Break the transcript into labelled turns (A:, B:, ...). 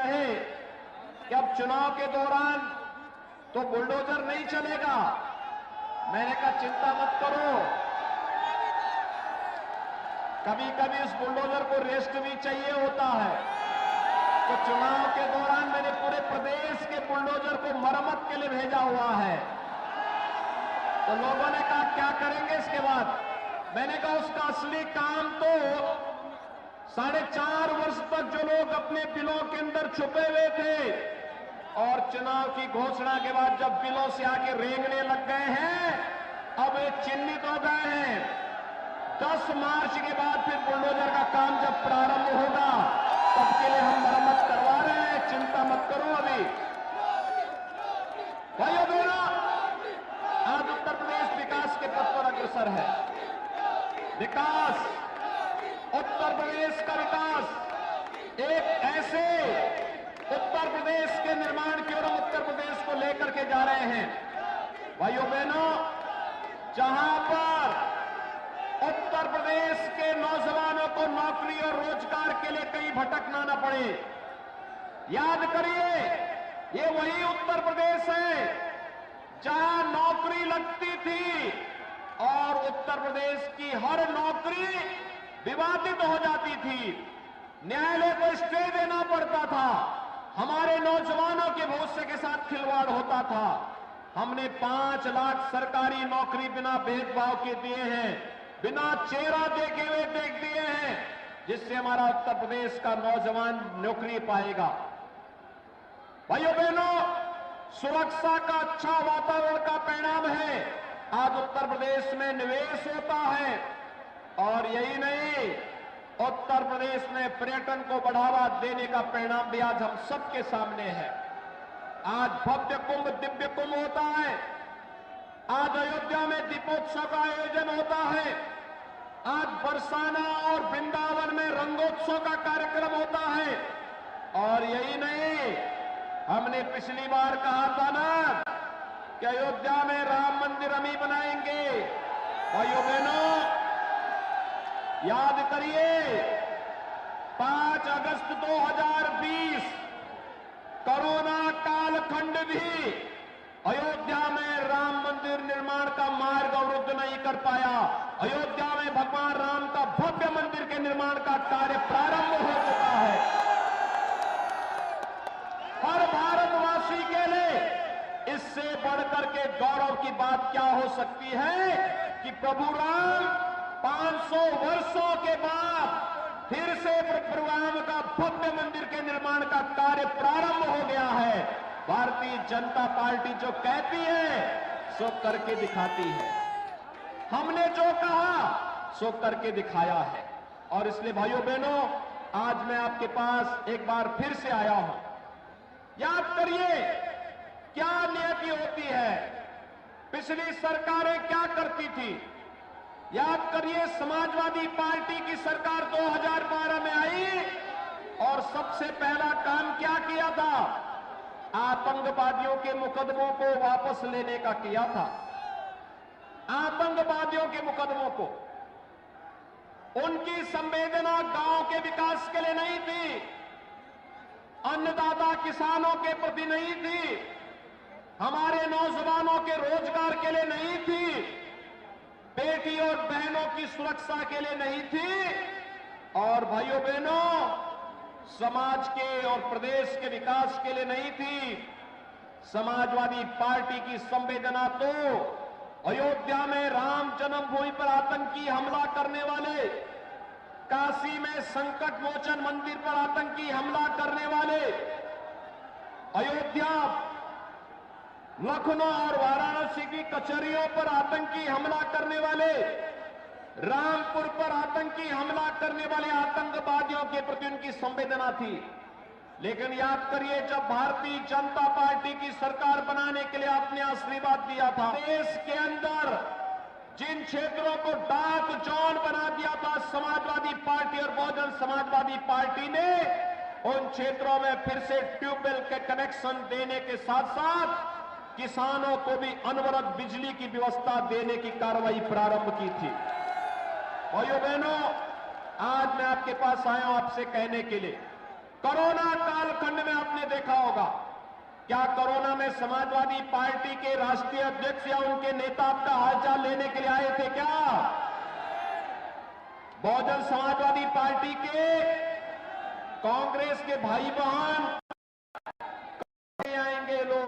A: है कि अब चुनाव के दौरान तो बुलडोजर नहीं चलेगा। मैंने कहा चिंता मत करो, कभी कभी उस बुलडोजर को रेस्ट भी चाहिए होता है। तो चुनाव के दौरान मैंने पूरे प्रदेश के बुलडोजर को मरम्मत के लिए भेजा हुआ है। तो लोगों ने कहा क्या करेंगे इसके बाद? मैंने कहा उसका असली काम तो 4.5 वर्ष तक जो लोग अपने बिलों के अंदर छुपे हुए थे और चुनाव की घोषणा के बाद जब बिलों से आके रेंगने लग गए हैं, अब ये चिन्हित हो गए हैं। 10 मार्च के बाद फिर बुलडोजर का काम जब प्रारंभ होगा तब के लिए हम मरम्मत करवा रहे हैं, चिंता मत करो। अभी भाइयों बहनों, आज उत्तर प्रदेश विकास के पथ पर अग्रसर है। विकास, उत्तर प्रदेश का विकास एक ऐसे उत्तर प्रदेश के निर्माण की ओर हम उत्तर प्रदेश को लेकर के जा रहे हैं। भाइयों बहनों, जहां पर उत्तर प्रदेश के नौजवानों को नौकरी और रोजगार के लिए कहीं भटकना न पड़े। याद करिए, ये वही उत्तर प्रदेश है जहां नौकरी लगती थी और उत्तर प्रदेश की हर नौकरी विवादित हो जाती थी, न्यायालय को स्टे देना पड़ता था, हमारे नौजवानों के भविष्य के साथ खिलवाड़ होता था। हमने 5 लाख सरकारी नौकरी बिना भेदभाव के दिए हैं, बिना चेहरा देखे हुए देख दिए हैं, जिससे हमारा उत्तर प्रदेश का नौजवान नौकरी पाएगा। भाइयों बहनों, सुरक्षा का अच्छा वातावरण का परिणाम है आज उत्तर प्रदेश में निवेश होता है। और यही नहीं, उत्तर प्रदेश में पर्यटन को बढ़ावा देने का परिणाम भी आज हम सबके सामने है। आज भव्य कुंभ, दिव्य कुंभ होता है, आज अयोध्या में दीपोत्सव का आयोजन होता है, आज बरसाना और वृंदावन में रंगोत्सव का कार्यक्रम होता है। और यही नहीं, हमने पिछली बार कहा था ना कि अयोध्या में राम मंदिर हम ही बनाएंगे। भाइयों बहनों, याद करिए, 5 अगस्त 2020 कोरोना कालखंड भी अयोध्या में राम मंदिर निर्माण का मार्ग अवरुद्ध नहीं कर पाया। अयोध्या में भगवान राम का भव्य मंदिर के निर्माण का कार्य प्रारंभ हो चुका है। हर भारतवासी के लिए इससे बढ़कर के गौरव की बात क्या हो सकती है कि प्रभु राम 500 वर्षों के बाद फिर से प्रभु राम का भव्य मंदिर के निर्माण का कार्य प्रारंभ हो गया है। भारतीय जनता पार्टी जो कहती है सो करके दिखाती है। हमने जो कहा सो करके दिखाया है। और इसलिए भाइयों बहनों, आज मैं आपके पास एक बार फिर से आया हूं। याद करिए क्या नियति होती है, पिछली सरकारें क्या करती थी। याद करिए, समाजवादी पार्टी की सरकार 2012 में आई और सबसे पहला काम क्या किया था? आतंकवादियों के मुकदमों को वापस लेने का किया था। आतंकवादियों के मुकदमों को, उनकी संवेदना गांव के विकास के लिए नहीं थी, अन्नदाता किसानों के प्रति नहीं थी, हमारे नौजवानों के रोजगार के लिए नहीं थी, बेटी और बहनों की सुरक्षा के लिए नहीं थी, और भाइयों बहनों समाज के और प्रदेश के विकास के लिए नहीं थी। समाजवादी पार्टी की संवेदना तो अयोध्या में राम जन्मभूमि पर आतंकी हमला करने वाले, काशी में संकट मोचन मंदिर पर आतंकी हमला करने वाले, अयोध्या, लखनऊ और वाराणसी की कचहरियों पर आतंकी हमला करने वाले, रामपुर पर आतंकी हमला करने वाले आतंकवादियों के प्रति उनकी संवेदना थी। लेकिन याद करिए, जब भारतीय जनता पार्टी की सरकार बनाने के लिए आपने आशीर्वाद दिया था, देश के अंदर जिन क्षेत्रों को डार्क जोन बना दिया था समाजवादी पार्टी और बहुजन समाजवादी पार्टी ने, उन क्षेत्रों में फिर से ट्यूबवेल के कनेक्शन देने के साथ साथ किसानों को भी अनवरत बिजली की व्यवस्था देने की कार्रवाई प्रारंभ की थी। भाइयों बहनों, आज मैं आपके पास आया हूं आपसे कहने के लिए, कोरोना कालखंड में होगा। क्या कोरोना में समाजवादी पार्टी के राष्ट्रीय अध्यक्ष या उनके नेता आपका हालचाल लेने के लिए आए थे क्या? बहुजन समाजवादी पार्टी के, कांग्रेस के भाई बहन